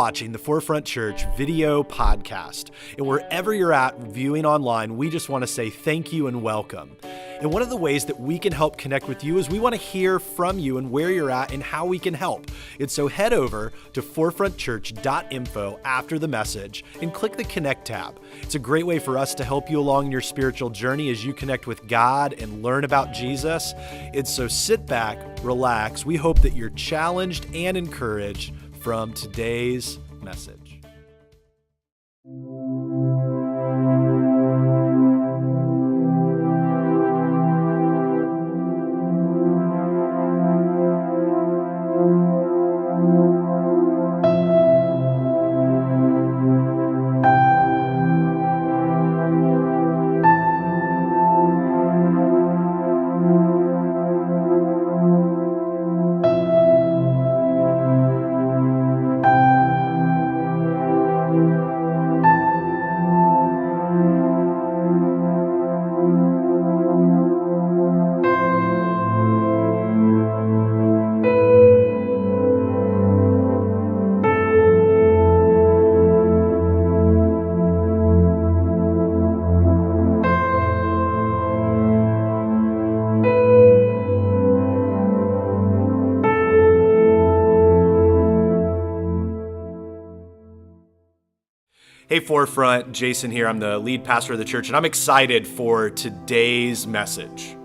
watching the Forefront Church video podcast. And wherever you're at viewing online, we just want to say thank you and welcome. And one of the ways that we can help connect with you is we want to hear from you and where you're at and how we can help. And so head over to forefrontchurch.info after the message and click the Connect tab. It's a great way for us to help you along your spiritual journey as you connect with God and learn about Jesus. And so sit back, relax. We hope that you're challenged and encouraged from today's message. Hey Forefront, Jason here. I'm the lead pastor of the church, and I'm excited for today's message.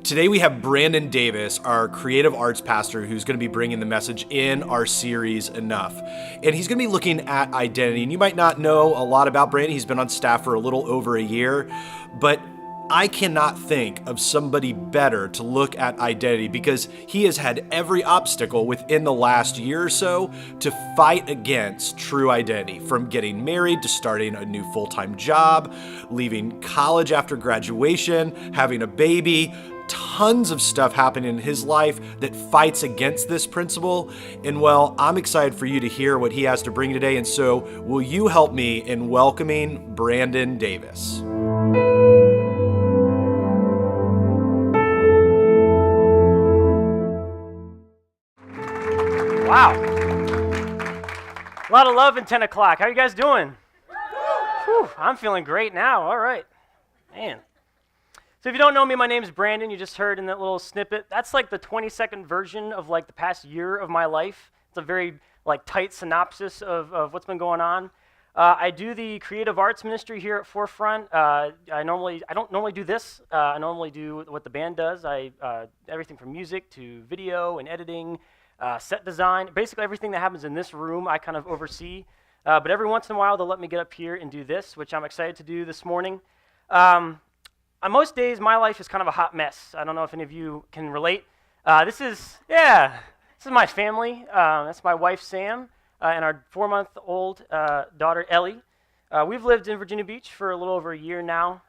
Today we have Brandon Davis, our creative arts pastor, who's going to be bringing the message in our series Enough. And he's going to be looking at identity. And you might not know a lot about Brandon. He's been on staff for a little over a year, but I cannot think of somebody better to look at identity because he has had every obstacle within the last year or so to fight against true identity, from getting married to starting a new full-time job, leaving college after graduation, having a baby, tons of stuff happening in his life that fights against this principle. And well, I'm excited for you to hear what he has to bring today. And so will you help me in welcoming Brandon Davis? Wow. A lot of love in 10 o'clock. How you guys doing? Whew, I'm feeling great now. All right. Man. So if you don't know me, my name's Brandon. You just heard in that little snippet. That's like the 20-second version of like the past year of my life. It's a very like tight synopsis of what's been going on. I do the creative arts ministry here at Forefront. I don't normally do this. I normally do what the band does. Everything from music to video and editing. Set design, basically everything that happens in this room I kind of oversee, but every once in a while they'll let me get up here and do this, which I'm excited to do this morning. On most days, my life is kind of a hot mess. I don't know if any of you can relate. This is my family. That's my wife, Sam, and our 4-month-old daughter, Ellie. We've lived in Virginia Beach for a little over a year now.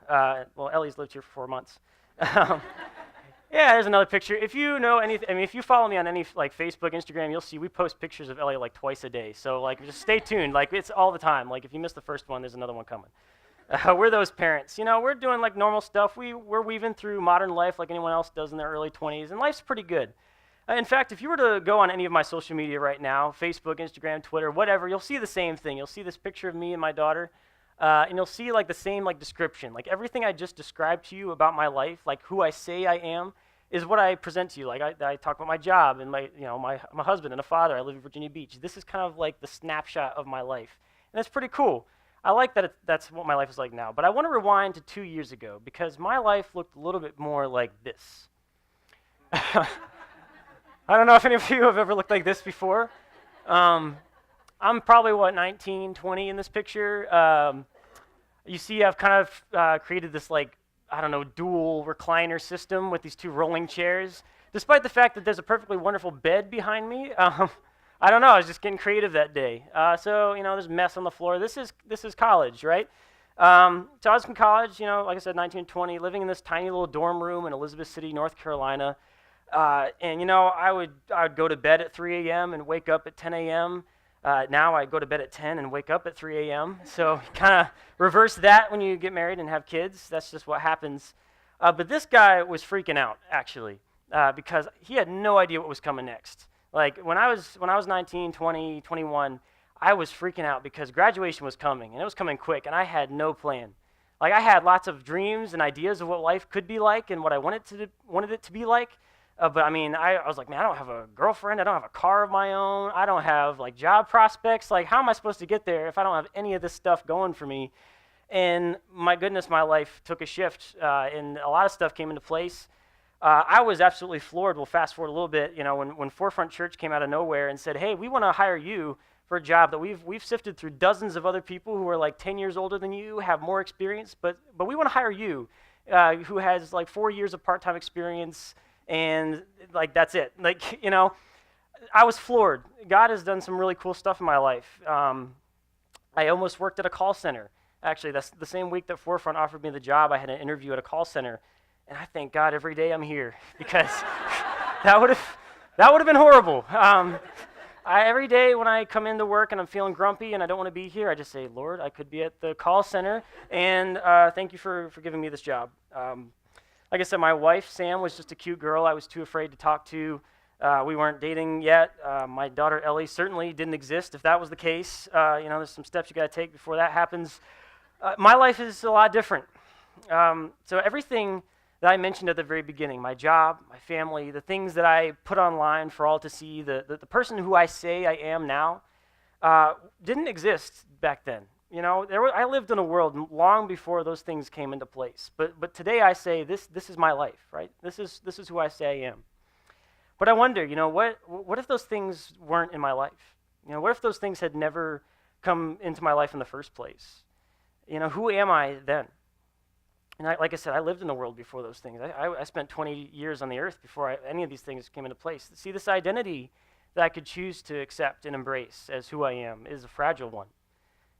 Well, Ellie's lived here for 4 months. Yeah, there's another picture. If you know anything, if you follow me on any like Facebook, Instagram, you'll see we post pictures of Ellie like twice a day. So like, just stay tuned. Like, it's all the time. Like, if you miss the first one, there's another one coming. We're those parents. You know, we're doing like normal stuff. We're weaving through modern life like anyone else does in their early 20s, and life's pretty good. In fact, if you were to go on any of my social media right now, Facebook, Instagram, Twitter, whatever, you'll see the same thing. You'll see this picture of me and my daughter. And you'll see like the same like description, like everything I just described to you about my life, like who I say I am, is what I present to you. Like I talk about my job and my husband and a father. I live in Virginia Beach. This is kind of like the snapshot of my life, and it's pretty cool. I like that that's what my life is like now. But I want to rewind to 2 years ago because my life looked a little bit more like this. I don't know if any of you have ever looked like this before. I'm probably 19, 20 in this picture. You see, I've kind of created this like, I don't know, dual recliner system with these 2 rolling chairs, despite the fact that there's a perfectly wonderful bed behind me. I don't know, I was just getting creative that day. So, there's mess on the floor. This is college, right? So I was in college, like I said, 19, 20, living in this tiny little dorm room in Elizabeth City, North Carolina. And, I would go to bed at 3 a.m. and wake up at 10 a.m. Now I go to bed at 10 and wake up at 3 a.m. So kind of reverse that when you get married and have kids. That's just what happens. But this guy was freaking out, actually, because he had no idea what was coming next. Like when I was 19, 20, 21, I was freaking out because graduation was coming, and it was coming quick, and I had no plan. Like, I had lots of dreams and ideas of what life could be like and what I wanted it to be like. But I mean, I was like, man, I don't have a girlfriend. I don't have a car of my own. I don't have like job prospects. Like, how am I supposed to get there if I don't have any of this stuff going for me? And my goodness, my life took a shift, and a lot of stuff came into place. I was absolutely floored. We'll fast forward a little bit. You know, when Forefront Church came out of nowhere and said, hey, we want to hire you for a job that we've sifted through dozens of other people who are like 10 years older than you, have more experience, but we want to hire you, who has like 4 years of part-time experience, and like that's it. Like, you know, I was floored. God has done some really cool stuff in my life. I almost worked at a call center. Actually, that's the same week that Forefront offered me the job. I had an interview at a call center, and I thank God every day I'm here, because that would have been horrible. Every day when I come into work and I'm feeling grumpy and I don't want to be here, I just say, Lord, I could be at the call center, and thank you for giving me this job. Like I said, my wife, Sam, was just a cute girl I was too afraid to talk to. We weren't dating yet. My daughter, Ellie, certainly didn't exist if that was the case. You know, there's some steps you got to take before that happens. My life is a lot different. So everything that I mentioned at the very beginning, my job, my family, the things that I put online for all to see, the person who I say I am now, didn't exist back then. You know, I lived in a world long before those things came into place. But today I say this is my life, right? This is who I say I am. But I wonder, you know, what if those things weren't in my life? You know, what if those things had never come into my life in the first place? You know, who am I then? And like I said, I lived in a world before those things. I spent 20 years on the earth before any of these things came into place. See, this identity that I could choose to accept and embrace as who I am is a fragile one.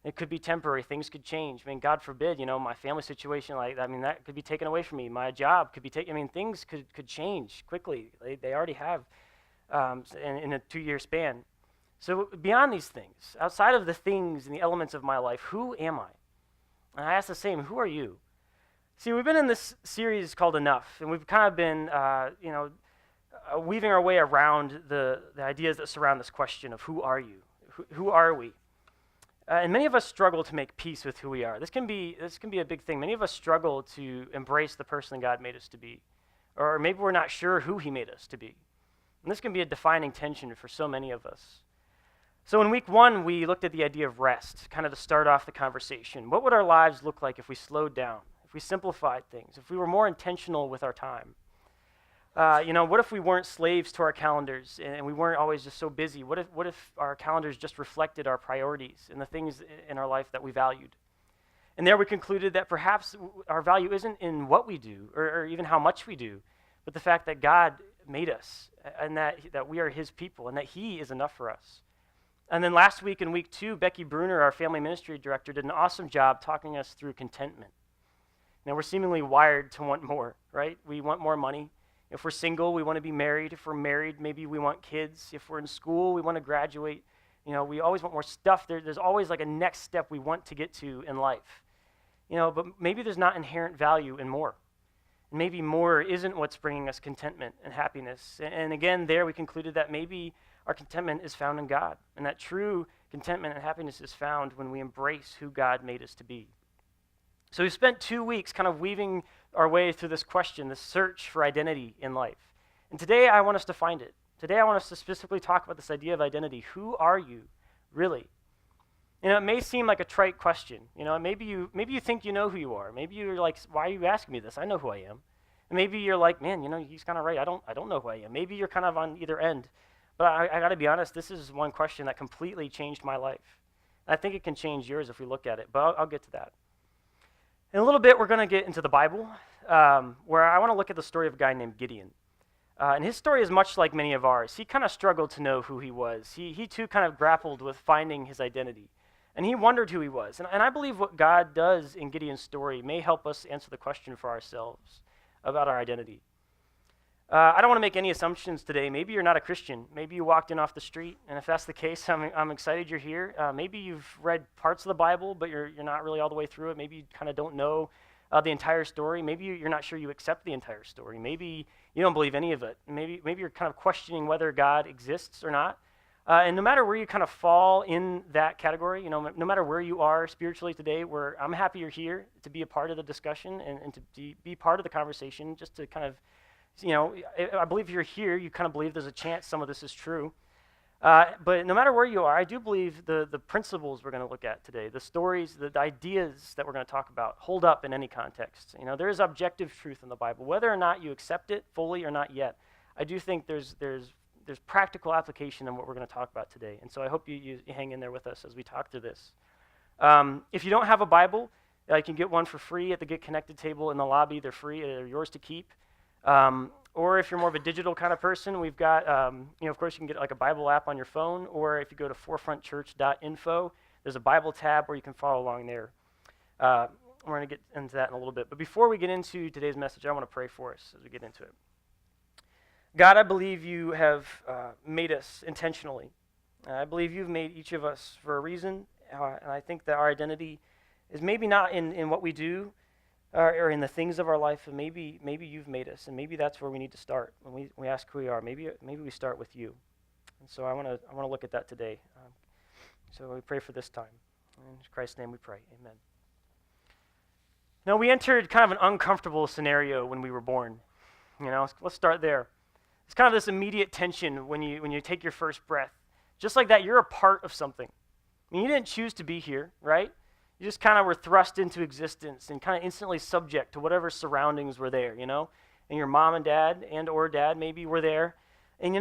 It could be temporary. Things could change. I mean, God forbid, you know, my family situation, that could be taken away from me. My job could be taken. I mean, things could change quickly. They already have in a 2-year span. So beyond these things, outside of the things and the elements of my life, who am I? And I ask the same, who are you? See, we've been in this series called Enough, and we've kind of been, weaving our way around the ideas that surround this question of who are you? Who are we? And many of us struggle to make peace with who we are. This can be a big thing. Many of us struggle to embrace the person God made us to be. Or maybe we're not sure who he made us to be. And this can be a defining tension for so many of us. So in week 1, we looked at the idea of rest, kind of to start off the conversation. What would our lives look like if we slowed down, if we simplified things, if we were more intentional with our time? What if we weren't slaves to our calendars and we weren't always just so busy? What if our calendars just reflected our priorities and the things in our life that we valued? And there we concluded that perhaps our value isn't in what we do or even how much we do, but the fact that God made us and that we are his people and that he is enough for us. And then last week in week 2, Becky Bruner, our family ministry director, did an awesome job talking us through contentment. Now, we're seemingly wired to want more, right? We want more money. If we're single, we want to be married. If we're married, maybe we want kids. If we're in school, we want to graduate. You know, we always want more stuff. There's always like a next step we want to get to in life. You know, but maybe there's not inherent value in more. Maybe more isn't what's bringing us contentment and happiness. And again, there we concluded that maybe our contentment is found in God, and that true contentment and happiness is found when we embrace who God made us to be. So we spent 2 weeks kind of weaving our way through this question, this search for identity in life. And today I want us to find it. Today I want us to specifically talk about this idea of identity. Who are you, really? You know, it may seem like a trite question. You know, maybe you think you know who you are. Maybe you're like, why are you asking me this? I know who I am. And maybe you're like, man, you know, he's kind of right. I don't know who I am. Maybe you're kind of on either end. But I got to be honest, this is one question that completely changed my life. I think it can change yours if we look at it, but I'll get to that. In a little bit, we're going to get into the Bible, where I want to look at the story of a guy named Gideon. And his story is much like many of ours. He kind of struggled to know who he was. He too kind of grappled with finding his identity. And he wondered who he was. And I believe what God does in Gideon's story may help us answer the question for ourselves about our identity. I don't want to make any assumptions today. Maybe you're not a Christian. Maybe you walked in off the street, and if that's the case, I'm excited you're here. Maybe you've read parts of the Bible, but you're not really all the way through it. Maybe you kind of don't know the entire story. Maybe you're not sure you accept the entire story. Maybe you don't believe any of it. Maybe you're kind of questioning whether God exists or not. And no matter where you kind of fall in that category, no matter where you are spiritually today, I'm happy you're here to be a part of the discussion and to be part of the conversation, just to kind of, I believe if you're here, you kind of believe there's a chance some of this is true. But no matter where you are, I do believe the principles we're going to look at today, the stories, the ideas that we're going to talk about hold up in any context. There is objective truth in the Bible. Whether or not you accept it fully or not yet, I do think there's practical application in what we're going to talk about today. And so I hope you hang in there with us as we talk through this. If you don't have a Bible, you can get one for free at the Get Connected table in the lobby. They're free. They're yours to keep. Or if you're more of a digital kind of person, we've got, of course, you can get like a Bible app on your phone, or if you go to forefrontchurch.info, there's a Bible tab where you can follow along there. We're going to get into that in a little bit. But before we get into today's message, I want to pray for us as we get into it. God, I believe you have made us intentionally. I believe you've made each of us for a reason, and I think that our identity is maybe not in what we do, or in the things of our life, and maybe you've made us, and maybe that's where we need to start when we ask who we are. Maybe we start with you, and so I want to look at that today. So we pray for this time. In Christ's name we pray. Amen. Now we entered kind of an uncomfortable scenario when we were born. Let's start there. It's kind of this immediate tension when you take your first breath. Just like that, you're a part of something. I mean, you didn't choose to be here, right? You just kind of were thrust into existence and kind of instantly subject to whatever surroundings were there, And your mom and dad or dad maybe were there. And,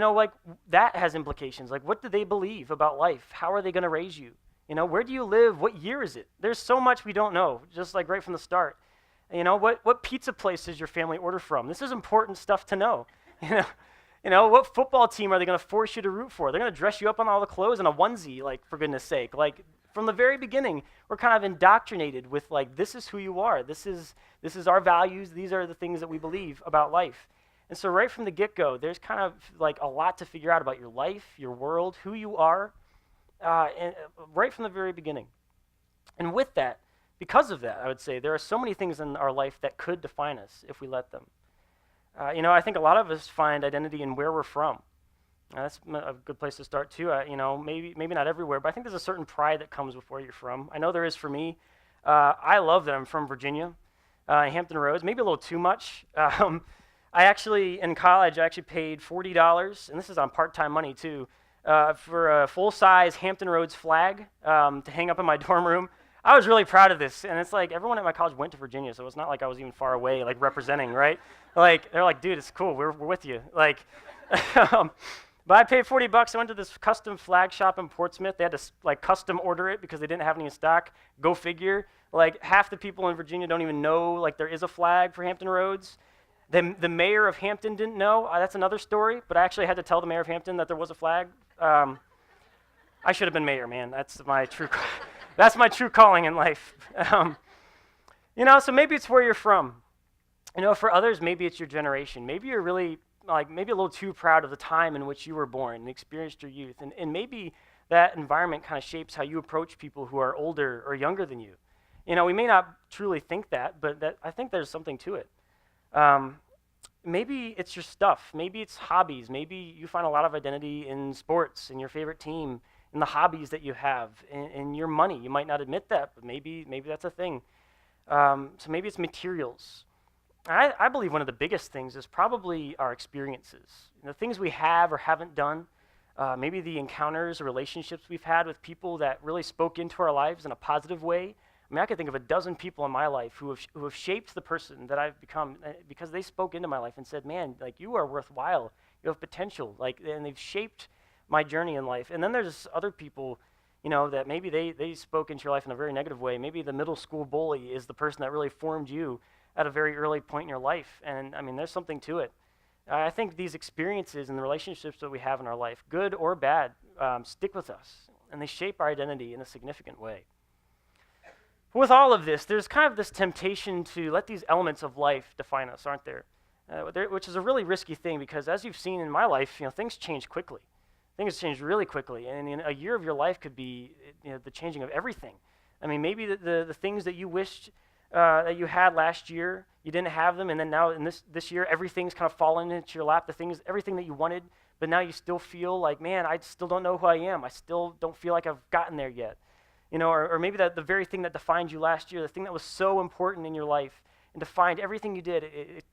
that has implications. Like, what do they believe about life? How are they going to raise you? Where do you live? What year is it? There's so much we don't know, just like right from the start. And, what pizza place does your family order from? This is important stuff to know. What football team are they going to force you to root for? They're going to dress you up on all the clothes in a onesie, like, for goodness sake. Like, from the very beginning, we're kind of indoctrinated with, like, this is who you are. This is our values. These are the things that we believe about life. And so right from the get-go, there's kind of, like, a lot to figure out about your life, your world, who you are, and right from the very beginning. And with that, because of that, I would say, there are so many things in our life that could define us if we let them. I think a lot of us find identity in where we're from. That's a good place to start too. Maybe not everywhere, but I think there's a certain pride that comes with where you're from. I know there is for me. I love that I'm from Virginia, Hampton Roads. Maybe a little too much. In college, I actually paid $40, and this is on part-time money too, for a full-size Hampton Roads flag to hang up in my dorm room. I was really proud of this, and it's like everyone at my college went to Virginia, so it's not like I was even far away, like representing, right? Like they're like, dude, it's cool, we're with you, like. But I paid $40. I went to this custom flag shop in Portsmouth. They had to custom order it because they didn't have any in stock. Go figure. Like half the people in Virginia don't even know like there is a flag for Hampton Roads. The mayor of Hampton didn't know. That's another story. But I actually had to tell the mayor of Hampton that there was a flag. I should have been mayor, man. That's my true calling in life. So maybe it's where you're from. For others, maybe it's your generation. Maybe you're really maybe a little too proud of the time in which you were born and experienced your youth. And maybe that environment kind of shapes how you approach people who are older or younger than you. We may not truly think that, but I think there's something to it. Maybe it's your stuff. Maybe it's hobbies. Maybe you find a lot of identity in sports, in your favorite team, in the hobbies that you have, in your money. You might not admit that, but maybe that's a thing. So maybe it's materials. I believe one of the biggest things is probably our experiences. The things we have or haven't done, maybe the encounters or relationships we've had with people that really spoke into our lives in a positive way. I mean, I could think of a dozen people in my life who have shaped the person that I've become because they spoke into my life and said, man, like, you are worthwhile. You have potential. And they've shaped my journey in life. And then there's other people, that maybe they spoke into your life in a very negative way. Maybe the middle school bully is the person that really formed you at a very early point in your life. And I mean, there's something to it. I think these experiences and the relationships that we have in our life, good or bad, stick with us, and they shape our identity in a significant way. With all of this, there's kind of this temptation to let these elements of life define us, aren't there? Which is a really risky thing because, as you've seen in my life, things change quickly. Things change really quickly, and in a year of your life could be the changing of everything. I mean, maybe the things that you wished that you had last year, you didn't have them, and then now in this year, everything's kind of fallen into your lap. Everything that you wanted but now you still feel like, man, I still don't know who I am. I still don't feel like I've gotten there yet. Or maybe that the very thing that defined you last year, the thing that was so important in your life and defined everything you did, it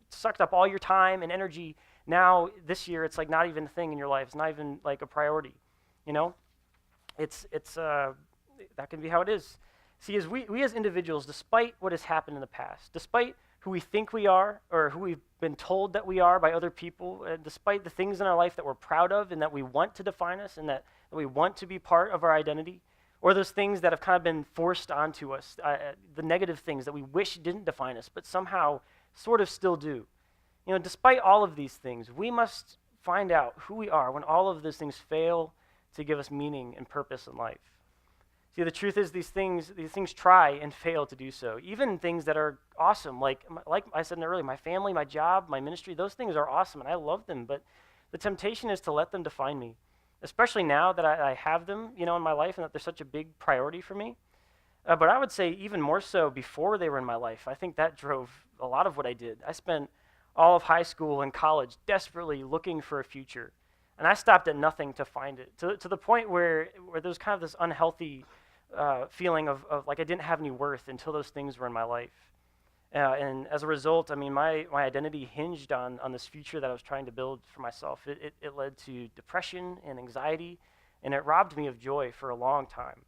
sucked up all your time and energy. Now, this year, it's like not even a thing in your life. It's not even like a priority, It's that can be how it is. See, as we as individuals, despite what has happened in the past, despite who we think we are or who we've been told that we are by other people, despite the things in our life that we're proud of and that we want to define us and that we want to be part of our identity, or those things that have kind of been forced onto us, the negative things that we wish didn't define us, but somehow sort of still do. Despite all of these things, we must find out who we are when all of those things fail to give us meaning and purpose in life. See, the truth is these things try and fail to do so. Even things that are awesome, like I said earlier, my family, my job, my ministry, those things are awesome and I love them, but the temptation is to let them define me, especially now that I have them, in my life and that they're such a big priority for me. But I would say even more so before they were in my life. I think that drove a lot of what I did. I spent all of high school and college desperately looking for a future, and I stopped at nothing to find it, to the point where there was kind of this unhealthy feeling of like I didn't have any worth until those things were in my life. And as a result, my identity hinged on this future that I was trying to build for myself. It led to depression and anxiety, and it robbed me of joy for a long time.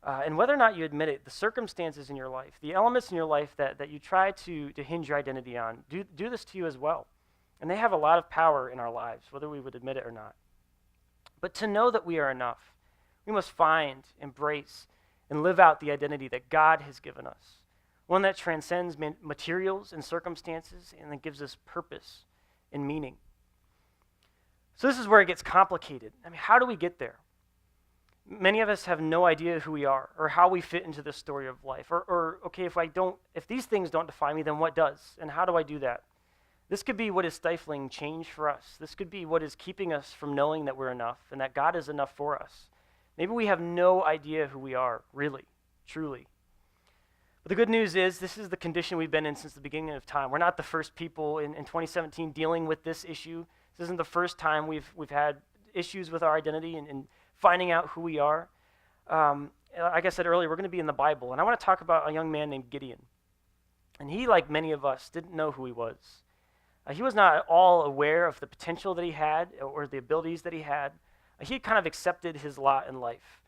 And whether or not you admit it, the circumstances in your life, the elements in your life that you try to hinge your identity on, do this to you as well. And they have a lot of power in our lives, whether we would admit it or not. But to know that we are enough, we must find, embrace, and live out the identity that God has given us, one that transcends materials and circumstances and that gives us purpose and meaning. So this is where it gets complicated. How do we get there? Many of us have no idea who we are or how we fit into this story of life. Or okay, if these things don't define me, then what does? And how do I do that? This could be what is stifling change for us. This could be what is keeping us from knowing that we're enough and that God is enough for us. Maybe we have no idea who we are, really, truly. But the good news is this is the condition we've been in since the beginning of time. We're not the first people in 2017 dealing with this issue. This isn't the first time we've had issues with our identity and finding out who we are. Like I said earlier, we're going to be in the Bible, and I want to talk about a young man named Gideon. And he, like many of us, didn't know who he was. He was not at all aware of the potential that he had or the abilities that he had. He kind of accepted his lot in life.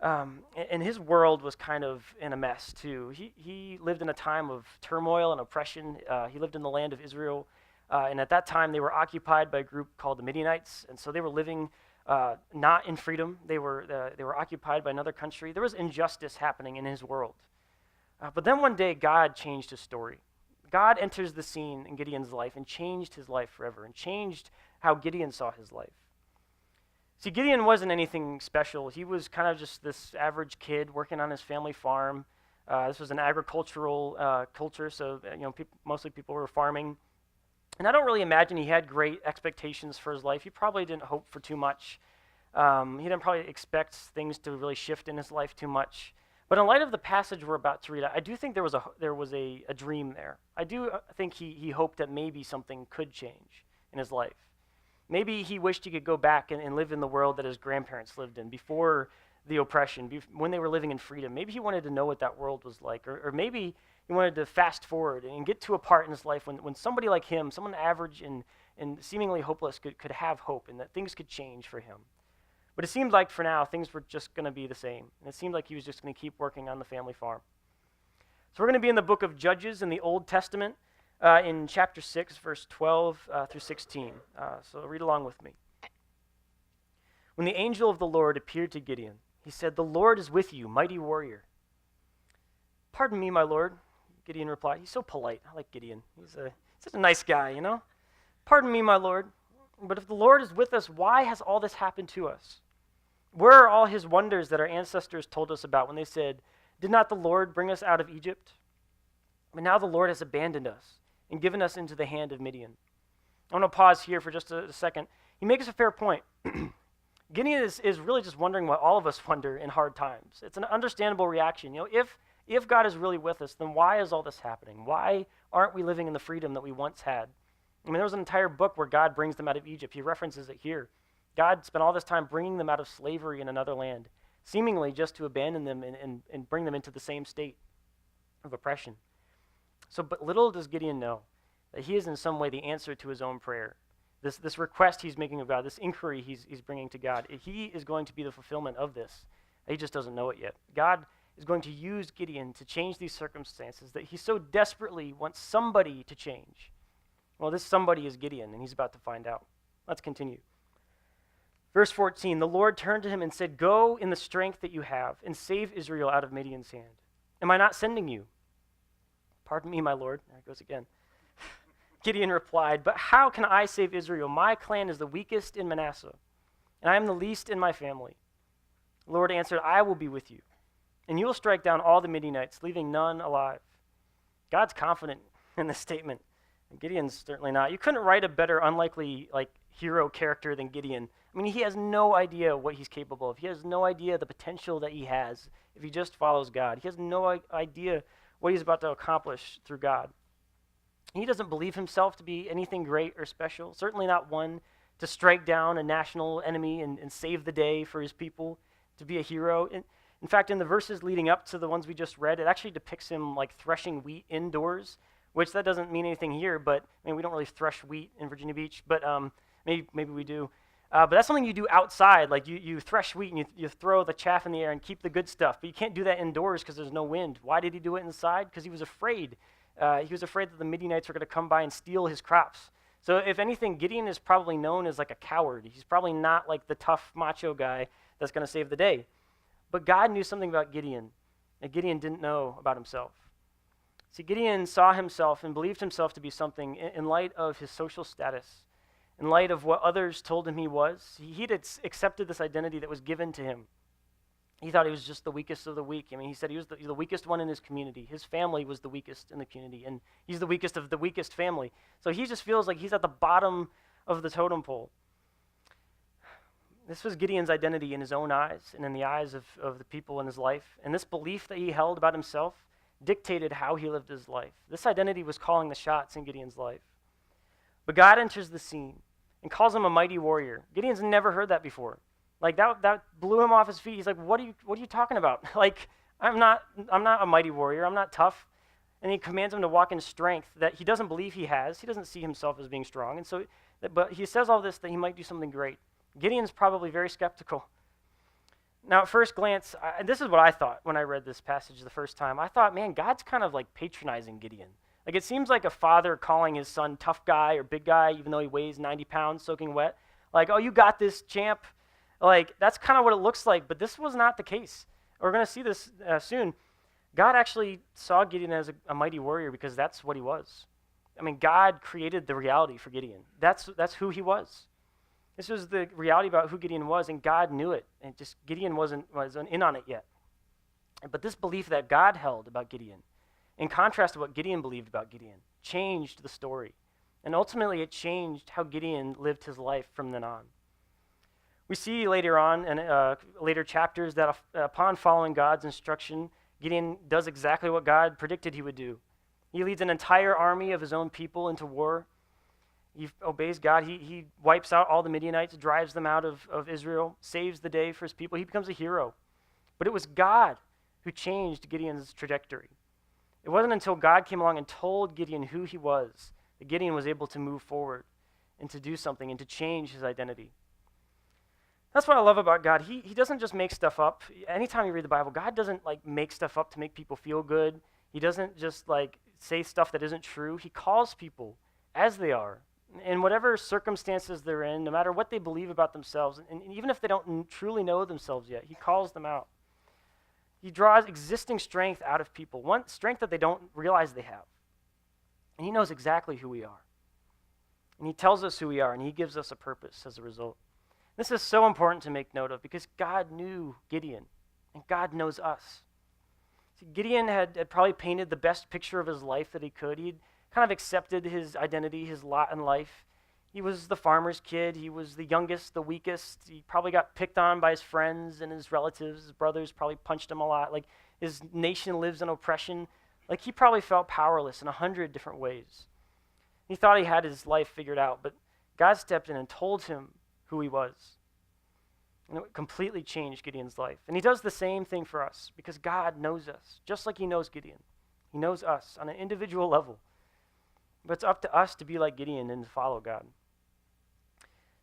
And his world was kind of in a mess, too. He lived in a time of turmoil and oppression. He lived in the land of Israel. And at that time, they were occupied by a group called the Midianites. And so they were living not in freedom. They were occupied by another country. There was injustice happening in his world. But then one day, God changed his story. God enters the scene in Gideon's life and changed his life forever and changed how Gideon saw his life. See, Gideon wasn't anything special. He was kind of just this average kid working on his family farm. This was an agricultural culture, so mostly people were farming. And I don't really imagine he had great expectations for his life. He probably didn't hope for too much. He didn't probably expect things to really shift in his life too much. But in light of the passage we're about to read, I do think there was a dream there. I do think he hoped that maybe something could change in his life. Maybe he wished he could go back and live in the world that his grandparents lived in before the oppression, when they were living in freedom. Maybe he wanted to know what that world was like. Or maybe he wanted to fast forward and get to a part in his life when somebody like him, someone average and seemingly hopeless, could have hope and that things could change for him. But it seemed like for now, things were just going to be the same. And it seemed like he was just going to keep working on the family farm. So we're going to be in the book of Judges in the Old Testament in chapter 6, verse 12 through 16. So read along with me. When the angel of the Lord appeared to Gideon, he said, "The Lord is with you, mighty warrior." "Pardon me, my Lord," Gideon replied. He's so polite. I like Gideon. He's such a nice guy, "Pardon me, my Lord, but if the Lord is with us, why has all this happened to us? Where are all his wonders that our ancestors told us about when they said, 'Did not the Lord bring us out of Egypt?' But now the Lord has abandoned us and given us into the hand of Midian." I want to pause here for just a second. He makes a fair point. Gideon is really just wondering what all of us wonder in hard times. It's an understandable reaction. If God is really with us, then why is all this happening? Why aren't we living in the freedom that we once had? I mean, there was an entire book where God brings them out of Egypt. He references it here. God spent all this time bringing them out of slavery in another land, seemingly just to abandon them and bring them into the same state of oppression. So, but little does Gideon know that he is in some way the answer to his own prayer. This request he's making of God, this inquiry he's bringing to God, he is going to be the fulfillment of this. He just doesn't know it yet. God is going to use Gideon to change these circumstances that he so desperately wants somebody to change. Well, this somebody is Gideon, and he's about to find out. Let's continue. Verse 14, the Lord turned to him and said, "Go in the strength that you have and save Israel out of Midian's hand. Am I not sending you?" "Pardon me, my Lord." There it goes again. Gideon replied, "But how can I save Israel? My clan is the weakest in Manasseh, and I am the least in my family." The Lord answered, "I will be with you, and you will strike down all the Midianites, leaving none alive." God's confident in this statement. And Gideon's certainly not. You couldn't write a better unlikely hero character than Gideon. I mean, he has no idea what he's capable of. He has no idea the potential that he has if he just follows God. He has no idea what he's about to accomplish through God. He doesn't believe himself to be anything great or special, certainly not one to strike down a national enemy and save the day for his people, to be a hero. In fact, in the verses leading up to the ones we just read, it actually depicts him like threshing wheat indoors, which that doesn't mean anything here, but I mean, we don't really thresh wheat in Virginia Beach, but maybe we do. But that's something you do outside. Like you thresh wheat and you throw the chaff in the air and keep the good stuff, but you can't do that indoors because there's no wind. Why did he do it inside? Because he was afraid. He was afraid that the Midianites were going to come by and steal his crops. So if anything, Gideon is probably known as like a coward. He's probably not like the tough macho guy that's going to save the day. But God knew something about Gideon that Gideon didn't know about himself. See, Gideon saw himself and believed himself to be something in light of his social status, in light of what others told him he was. He'd accepted this identity that was given to him. He thought he was just the weakest of the weak. I mean, he said he was the weakest one in his community. His family was the weakest in the community, and he's the weakest of the weakest family. So he just feels like he's at the bottom of the totem pole. This was Gideon's identity in his own eyes and in the eyes of the people in his life. And this belief that he held about himself dictated how he lived his life. This identity was calling the shots in Gideon's life. But God enters the scene and calls him a mighty warrior. Gideon's never heard that before. Like that blew him off his feet. He's like, what are you talking about? Like, I'm not a mighty warrior. I'm not tough. And he commands him to walk in strength that he doesn't believe he has. He doesn't see himself as being strong. And so, but he says all this that he might do something great. Gideon's probably very skeptical. Now, at first glance, this is what I thought when I read this passage the first time. I thought, man, God's kind of like patronizing Gideon. Like, it seems like a father calling his son tough guy or big guy, even though he weighs 90 pounds soaking wet. Like, oh, you got this, champ. Like, that's kind of what it looks like, but this was not the case. We're going to see this soon. God actually saw Gideon as a mighty warrior because that's what he was. I mean, God created the reality for Gideon. That's who he was. This was the reality about who Gideon was, and God knew it, and just Gideon wasn't in on it yet. But this belief that God held about Gideon, in contrast to what Gideon believed about Gideon, changed the story. And ultimately, it changed how Gideon lived his life from then on. We see later on in later chapters that upon following God's instruction, Gideon does exactly what God predicted he would do. He leads an entire army of his own people into war. He obeys God. He wipes out all the Midianites, drives them out of Israel, saves the day for his people. He becomes a hero. But it was God who changed Gideon's trajectory. It wasn't until God came along and told Gideon who he was that Gideon was able to move forward and to do something and to change his identity. That's what I love about God. He doesn't just make stuff up. Anytime you read the Bible, God doesn't make stuff up to make people feel good. He doesn't just say stuff that isn't true. He calls people as they are, in whatever circumstances they're in, no matter what they believe about themselves, and even if they don't truly know themselves yet, he calls them out. He draws existing strength out of people, one strength that they don't realize they have. And he knows exactly who we are. And he tells us who we are, and he gives us a purpose as a result. This is so important to make note of because God knew Gideon, and God knows us. See, Gideon had probably painted the best picture of his life that he could. He'd kind of accepted his identity, his lot in life. He was the farmer's kid. He was the youngest, the weakest. He probably got picked on by his friends and his relatives. His brothers probably punched him a lot. His nation lives in oppression. He probably felt powerless in 100 different ways. He thought he had his life figured out, but God stepped in and told him who he was. And it completely changed Gideon's life. And he does the same thing for us because God knows us, just like he knows Gideon. He knows us on an individual level. But it's up to us to be like Gideon and to follow God.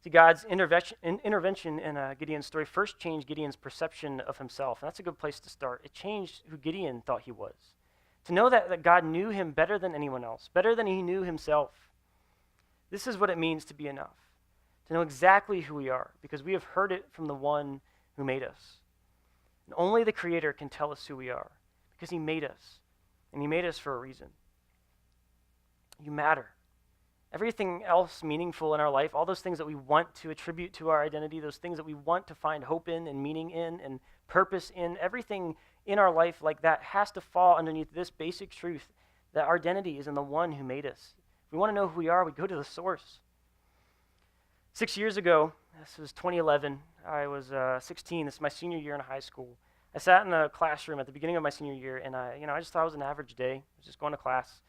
See, God's intervention in Gideon's story first changed Gideon's perception of himself. And that's a good place to start. It changed who Gideon thought he was. To know that God knew him better than anyone else, better than he knew himself. This is what it means to be enough. To know exactly who we are, because we have heard it from the one who made us. And only the Creator can tell us who we are, because he made us. And he made us for a reason. You matter. Everything else meaningful in our life, all those things that we want to attribute to our identity, those things that we want to find hope in and meaning in and purpose in, everything in our life like that has to fall underneath this basic truth that our identity is in the one who made us. If we want to know who we are, we go to the source. 6 years ago, this was 2011, I was 16, this is my senior year in high school. I sat in a classroom at the beginning of my senior year, and I just thought it was an average day. I was just going to class.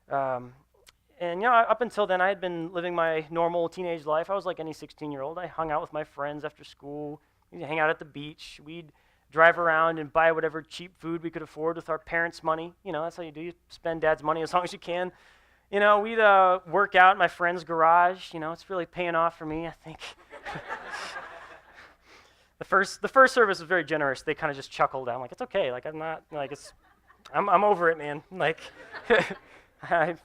And up until then, I had been living my normal teenage life. I was like any 16-year-old. I hung out with my friends after school. We'd hang out at the beach. We'd drive around and buy whatever cheap food we could afford with our parents' money. That's how you do. You spend dad's money as long as you can. We'd work out in my friend's garage. It's really paying off for me, I think. The first service was very generous. They kind of just chuckled. I'm like, it's okay. Like, I'm not, like, I'm over it, man. Like, I've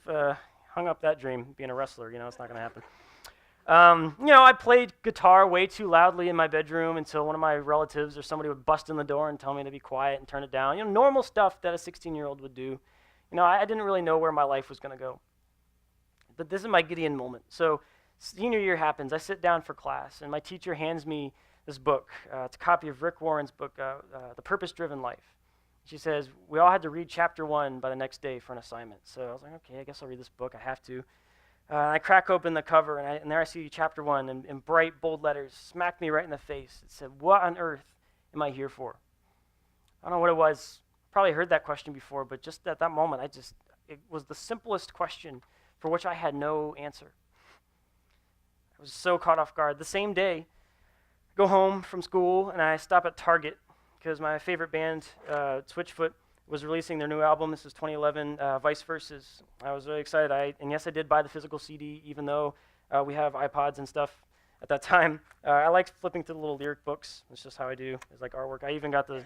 hung up that dream, being a wrestler. It's not going to happen. I played guitar way too loudly in my bedroom until one of my relatives or somebody would bust in the door and tell me to be quiet and turn it down. Normal stuff that a 16-year-old would do. I didn't really know where my life was going to go. But this is my Gideon moment. So senior year happens. I sit down for class, and my teacher hands me this book. It's a copy of Rick Warren's book, The Purpose-Driven Life. She says, we all had to read chapter 1 by the next day for an assignment. So I was like, okay, I guess I'll read this book. I have to. I crack open the cover, and there I see chapter 1 in bright, bold letters, smacked me right in the face. It said, what on earth am I here for? I don't know what it was. Probably heard that question before, but just at that moment, it was the simplest question for which I had no answer. I was so caught off guard. The same day, I go home from school, and I stop at Target because my favorite band, Switchfoot, was releasing their new album. This is 2011, Vice Verses. I was really excited. And yes, I did buy the physical CD, even though we have iPods and stuff at that time. I liked flipping through the little lyric books. That's just how I do. It's like artwork. I even got the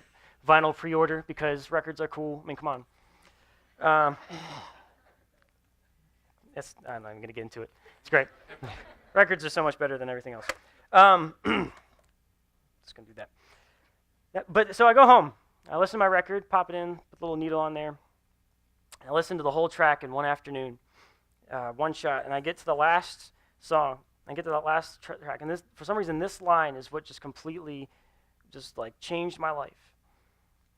vinyl pre-order because records are cool. I mean, come on. I'm going to get into it. It's great. Records are so much better than everything else. Just going to do that. Yeah, but so I go home. I listen to my record, pop it in, put a little needle on there. And I listen to the whole track in one afternoon, one shot. And I get to the last song. I get to that last track. And this, for some reason, this line is what just completely changed my life.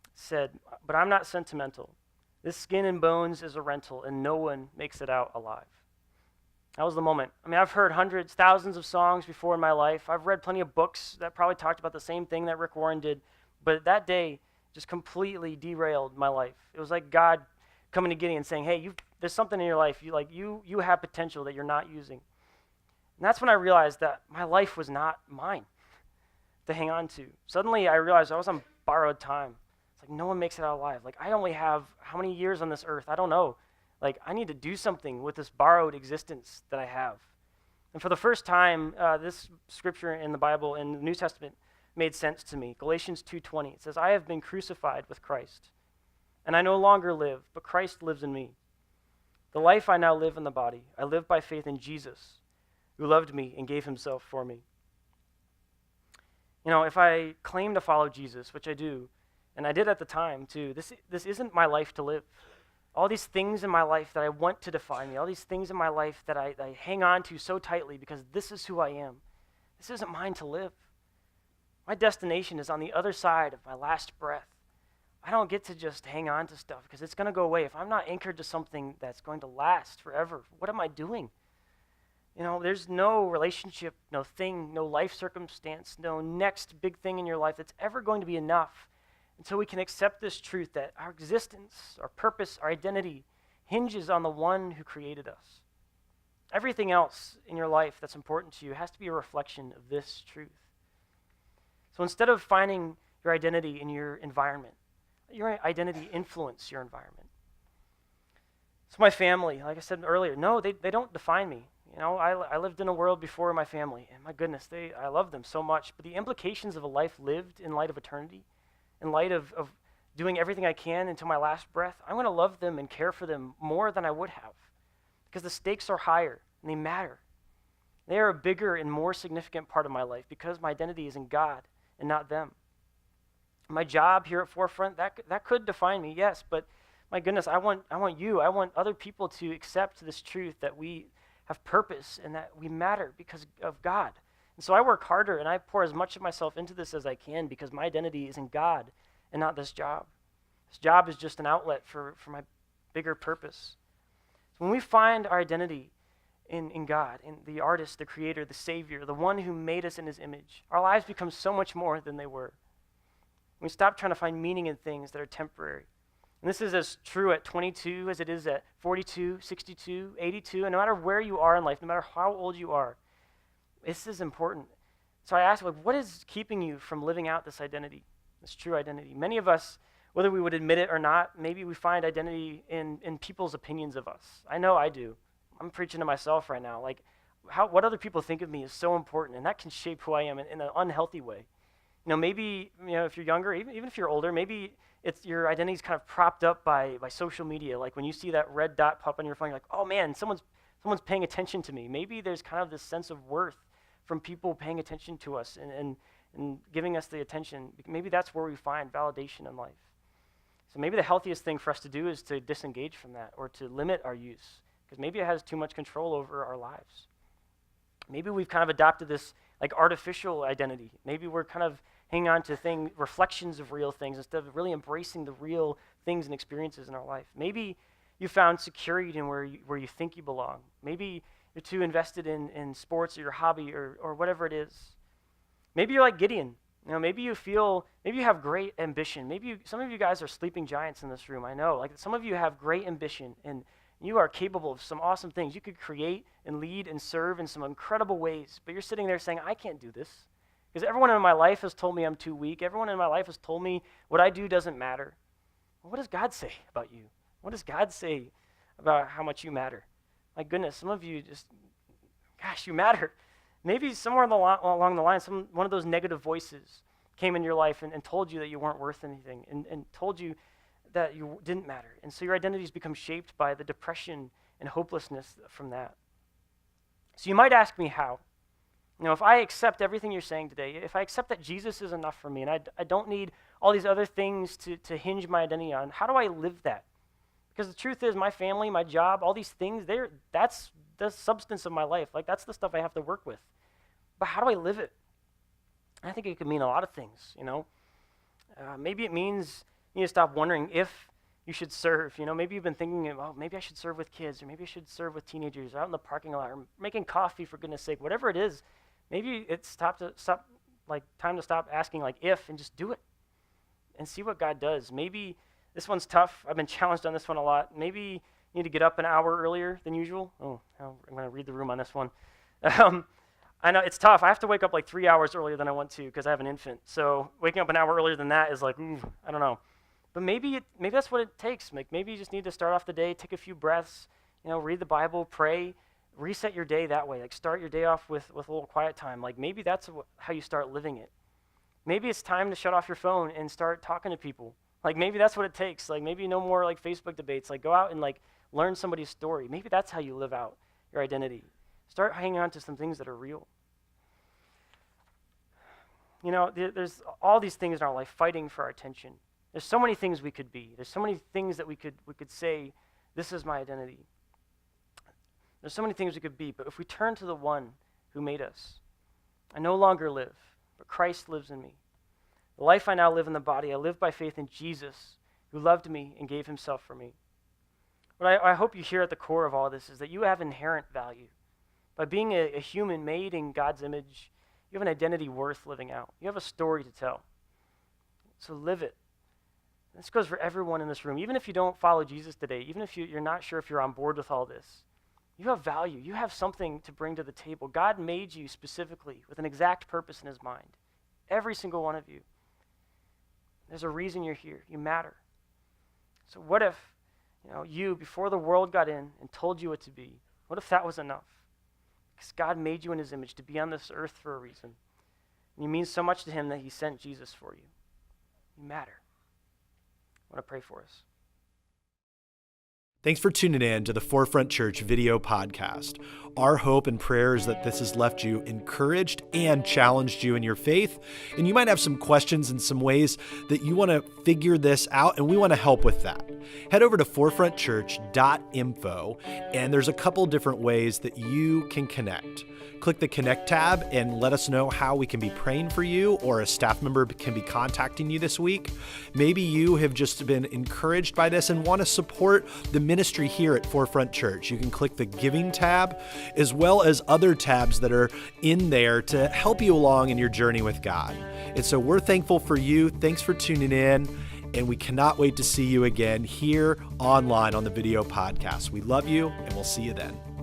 It said, but I'm not sentimental. This skin and bones is a rental, and no one makes it out alive. That was the moment. I mean, I've heard hundreds, thousands of songs before in my life. I've read plenty of books that probably talked about the same thing that Rick Warren did. But that day just completely derailed my life. It was like God coming to Gideon and saying, hey, there's something in your life. You have potential that you're not using. And that's when I realized that my life was not mine to hang on to. Suddenly I realized I was on borrowed time. It's like no one makes it out alive. Like I only have how many years on this earth? I don't know. Like I need to do something with this borrowed existence that I have. And for the first time, this scripture in the Bible, in the New Testament, made sense to me. Galatians 2:20, it says, I have been crucified with Christ, and I no longer live, but Christ lives in me. The life I now live in the body, I live by faith in Jesus, who loved me and gave himself for me. If I claim to follow Jesus, which I do, and I did at the time too, this isn't my life to live. All these things in my life that I want to define me, all these things in my life that I hang on to so tightly because this is who I am, this isn't mine to live. My destination is on the other side of my last breath. I don't get to just hang on to stuff because it's going to go away. If I'm not anchored to something that's going to last forever, what am I doing? There's no relationship, no thing, no life circumstance, no next big thing in your life that's ever going to be enough until we can accept this truth that our existence, our purpose, our identity hinges on the one who created us. Everything else in your life that's important to you has to be a reflection of this truth. So instead of finding your identity in your environment, your identity influence your environment. So my family, like I said earlier, no, they don't define me. I lived in a world before my family, and my goodness, I love them so much. But the implications of a life lived in light of eternity, in light of doing everything I can until my last breath, I'm going to love them and care for them more than I would have, because the stakes are higher and they matter. They are a bigger and more significant part of my life because my identity is in God and not them. My job here at Forefront, that could define me, yes, but my goodness, I want other people to accept this truth that we have purpose and that we matter because of God. And so I work harder and I pour as much of myself into this as I can because my identity is in God and not this job. This job is just an outlet for my bigger purpose. So when we find our identity in God, in the artist, the creator, the savior, the one who made us in his image, our lives become so much more than they were. We stop trying to find meaning in things that are temporary. And this is as true at 22 as it is at 42, 62, 82, and no matter where you are in life, no matter how old you are, this is important. So I ask, what is keeping you from living out this identity, this true identity? Many of us, whether we would admit it or not, maybe we find identity in people's opinions of us. I know I do. I'm preaching to myself right now. What other people think of me is so important, and that can shape who I am in an unhealthy way. Maybe if you're younger, even if you're older, maybe it's your identity's kind of propped up by social media. Like when you see that red dot pop on your phone, you're like, oh man, someone's paying attention to me. Maybe there's kind of this sense of worth from people paying attention to us and giving us the attention. Maybe that's where we find validation in life. So maybe the healthiest thing for us to do is to disengage from that or to limit our use, because maybe it has too much control over our lives. Maybe we've kind of adopted this artificial identity. Maybe we're kind of hanging on to reflections of real things instead of really embracing the real things and experiences in our life. Maybe you found security in where you think you belong. Maybe you're too invested in sports or your hobby or whatever it is. Maybe you're like Gideon. Maybe you have great ambition. Maybe some of you guys are sleeping giants in this room. I know. Some of you have great ambition and you are capable of some awesome things. You could create and lead and serve in some incredible ways, but you're sitting there saying, I can't do this because everyone in my life has told me I'm too weak. Everyone in my life has told me what I do doesn't matter. Well, what does God say about you? What does God say about how much you matter? My goodness, some of you you matter. Maybe somewhere along the line, one of those negative voices came in your life and told you that you weren't worth anything and told you that you didn't matter. And so your identities become shaped by the depression and hopelessness from that. So you might ask me how. If I accept everything you're saying today, if I accept that Jesus is enough for me and I don't need all these other things to hinge my identity on, how do I live that? Because the truth is my family, my job, all these things, that's the substance of my life. That's the stuff I have to work with. But how do I live it? I think it could mean a lot of things, Maybe it means you need to stop wondering if you should serve. Maybe you've been thinking, maybe I should serve with kids, or maybe I should serve with teenagers, or out in the parking lot, or making coffee, for goodness sake. Whatever it is, maybe it's time to stop asking if and just do it and see what God does. Maybe this one's tough. I've been challenged on this one a lot. Maybe you need to get up an hour earlier than usual. I'm going to read the room on this one. I know it's tough. I have to wake up 3 hours earlier than I want to because I have an infant. So waking up an hour earlier than that is I don't know. But maybe that's what it takes. Maybe you just need to start off the day, take a few breaths, read the Bible, pray, reset your day that way. Start your day off with a little quiet time. Maybe that's how you start living it. Maybe it's time to shut off your phone and start talking to people. Maybe that's what it takes. Maybe no more Facebook debates. Go out and learn somebody's story. Maybe that's how you live out your identity. Start hanging on to some things that are real. There's all these things in our life fighting for our attention. There's so many things we could be. There's so many things that we could say, this is my identity. There's so many things we could be, but if we turn to the one who made us, I no longer live, but Christ lives in me. The life I now live in the body, I live by faith in Jesus, who loved me and gave himself for me. What I hope you hear at the core of all this is that you have inherent value. By being a human made in God's image, you have an identity worth living out. You have a story to tell. So live it. This goes for everyone in this room. Even if you don't follow Jesus today, even if you're not sure if you're on board with all this, You have value. You have something to bring to the table. God made you specifically with an exact purpose in his mind. Every single one of you. There's a reason you're here. You matter. So what if, you, before the world got in and told you what to be, what if that was enough? Because God made you in his image to be on this earth for a reason. And you mean so much to him that he sent Jesus for you. You matter. I want to pray for us. Thanks for tuning in to the Forefront Church video podcast. Our hope and prayer is that this has left you encouraged and challenged you in your faith. And you might have some questions and some ways that you want to figure this out, and we want to help with that. Head over to forefrontchurch.info, and there's a couple different ways that you can connect. Click the Connect tab and let us know how we can be praying for you, or a staff member can be contacting you this week. Maybe you have just been encouraged by this and want to support the ministry here at Forefront Church. You can click the Giving tab, as well as other tabs that are in there to help you along in your journey with God. And so we're thankful for you. Thanks for tuning in, and we cannot wait to see you again here online on the video podcast. We love you, and we'll see you then.